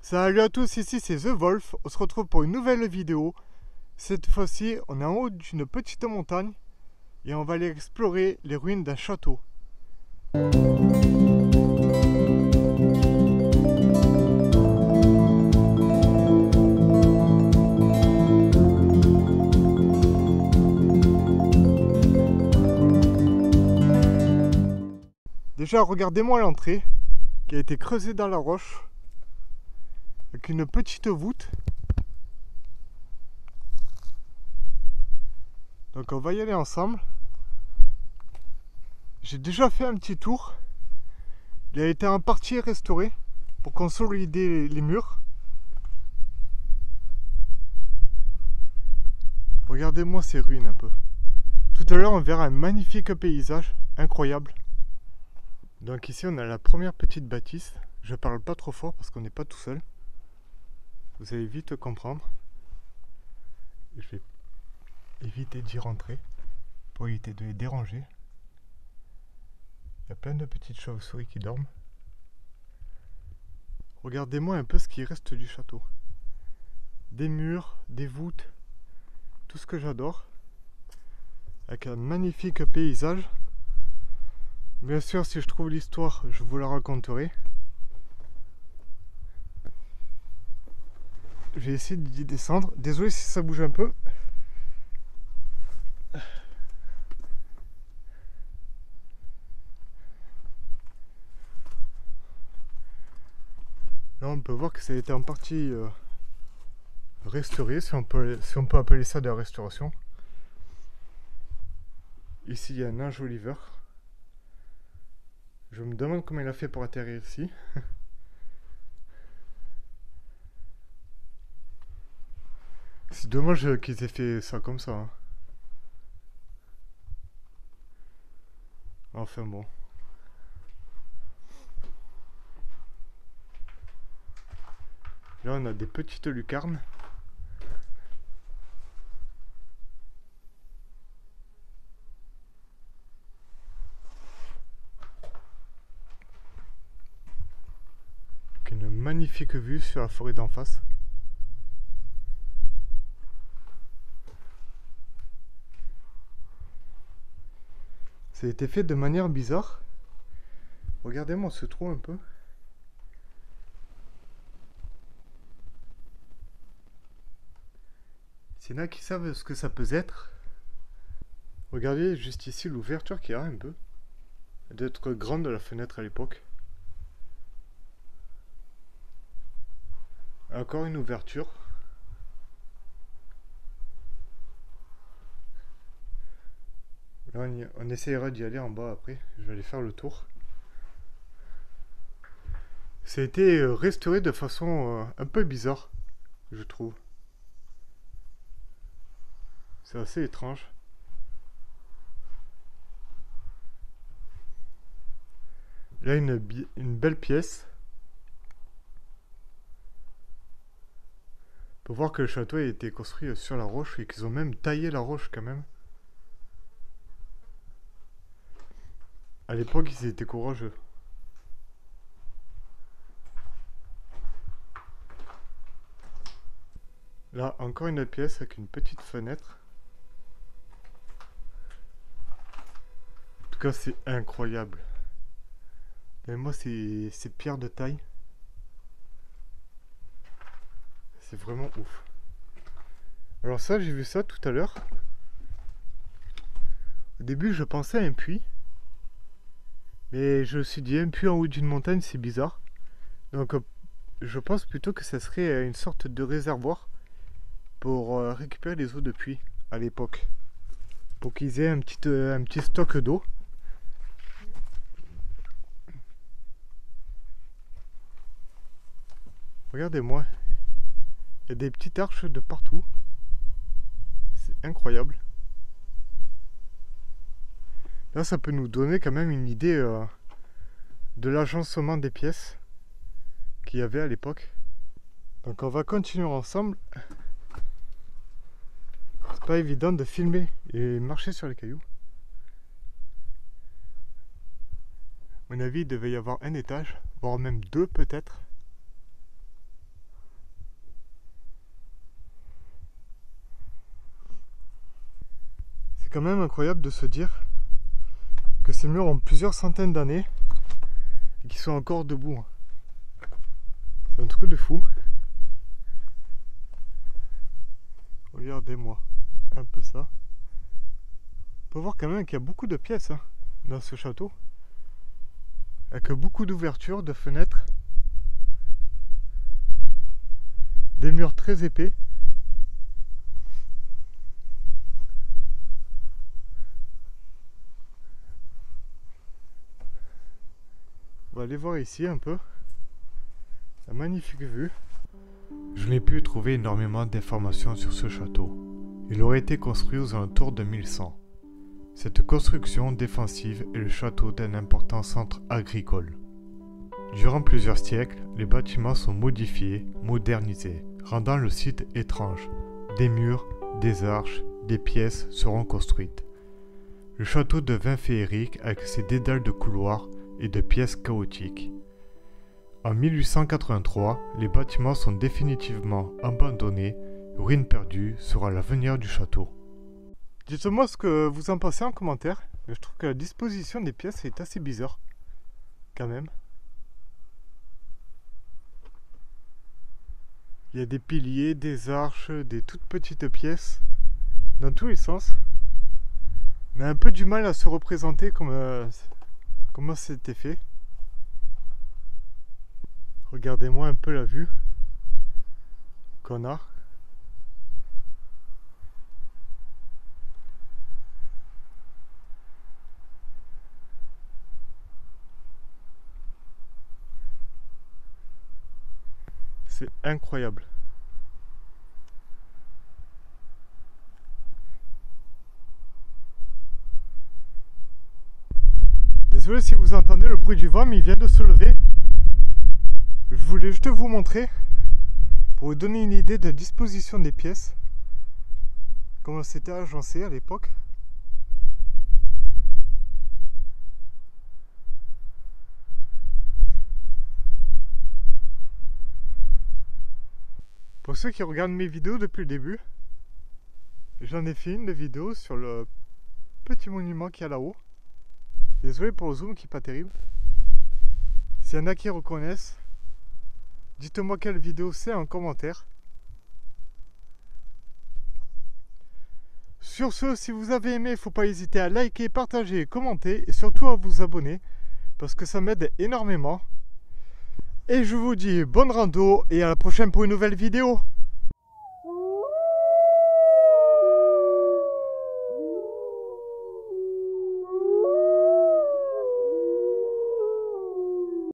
Salut à tous, ici c'est The Wolf, on se retrouve pour une nouvelle vidéo. Cette fois-ci, on est en haut d'une petite montagne et on va aller explorer les ruines d'un château. Déjà, regardez-moi l'entrée qui a été creusée dans la roche avec une petite voûte. Donc on va y aller ensemble. J'ai déjà fait un petit tour. Il a été en partie restauré pour consolider les murs. Regardez-moi ces ruines un peu. Tout à l'heure on verra un magnifique paysage, incroyable. Donc ici on a la première petite bâtisse. Je parle pas trop fort parce qu'on n'est pas tout seul. Vous allez vite comprendre. Je vais éviter d'y rentrer pour éviter de les déranger. Il y a plein de petites chauves-souris qui dorment. Regardez-moi un peu ce qui reste du château. Des murs, des voûtes, tout ce que j'adore. Avec un magnifique paysage. Bien sûr, si je trouve l'histoire, je vous la raconterai. Je vais essayer d'y descendre. Désolé si ça bouge un peu. Là, on peut voir que ça a été en partie restauré, si on peut appeler ça de la restauration. Ici, il y a un enjoliveur. Je me demande comment il a fait pour atterrir ici. C'est dommage qu'ils aient fait ça comme ça. Hein. Enfin bon. Là, on a des petites lucarnes. Avec une magnifique vue sur la forêt d'en face. Ça a été fait de manière bizarre. Regardez-moi ce trou un peu. S'il y en a qui savent ce que ça peut être. Regardez juste ici l'ouverture qu'il y a un peu. Elle doit être grande la fenêtre à l'époque. Encore une ouverture. Là, on essayera d'y aller en bas après. Je vais aller faire le tour. Ça a été restauré de façon un peu bizarre, je trouve. C'est assez étrange. Là, une belle pièce. On peut voir que le château a été construit sur la roche et qu'ils ont même taillé la roche quand même. À l'époque, ils étaient courageux. Là, encore une autre pièce avec une petite fenêtre. En tout cas, c'est incroyable. Et moi, c'est pierre de taille. C'est vraiment ouf. Alors ça, j'ai vu ça tout à l'heure. Au début, je pensais à un puits. Mais je me suis dit, un puits en haut d'une montagne, c'est bizarre. Donc, je pense plutôt que ça serait une sorte de réservoir pour récupérer les eaux de puits à l'époque. Pour qu'ils aient un petit stock d'eau. Regardez-moi. Il y a des petites arches de partout. C'est incroyable. Là, ça peut nous donner quand même une idée de l'agencement des pièces qu'il y avait à l'époque. Donc on va continuer ensemble. C'est pas évident de filmer et marcher sur les cailloux. À mon avis, il devait y avoir un étage, voire même deux peut-être. quand même incroyable de se dire que ces murs ont plusieurs centaines d'années et qu'ils sont encore debout. C'est un truc de fou. Regardez-moi un peu ça. On peut voir quand même qu'il y a beaucoup de pièces dans ce château. Avec beaucoup d'ouvertures, de fenêtres. Des murs très épais. On va aller voir ici un peu. La magnifique vue. Je n'ai pu trouver énormément d'informations sur ce château. Il aurait été construit aux alentours de 1100. Cette construction défensive est le château d'un important centre agricole. Durant plusieurs siècles, les bâtiments sont modifiés, modernisés, rendant le site étrange. Des murs, des arches, des pièces seront construites. Le château devint féerique avec ses dédales de couloirs et de pièces chaotiques. En 1883, les bâtiments sont définitivement abandonnés. Ruine perdue sera l'avenir du château. Dites-moi ce que vous en pensez en commentaire. Je trouve que la disposition des pièces est assez bizarre. Quand même. Il y a des piliers, des arches, des toutes petites pièces. Dans tous les sens. On a un peu du mal à se représenter comment c'était fait. Regardez-moi un peu la vue qu'on a. C'est incroyable. Désolé si vous entendez le bruit du vent, mais il vient de se lever. Je voulais juste vous montrer, pour vous donner une idée de la disposition des pièces, comment c'était agencé à l'époque. Pour ceux qui regardent mes vidéos depuis le début, j'en ai fait une de vidéo sur le petit monument qu'il y a là-haut. Désolé pour le zoom qui n'est pas terrible. S'il y en a qui reconnaissent, dites-moi quelle vidéo c'est en commentaire. Sur ce, si vous avez aimé, il ne faut pas hésiter à liker, partager, commenter et surtout à vous abonner parce que ça m'aide énormément. Et je vous dis bonne rando et à la prochaine pour une nouvelle vidéo.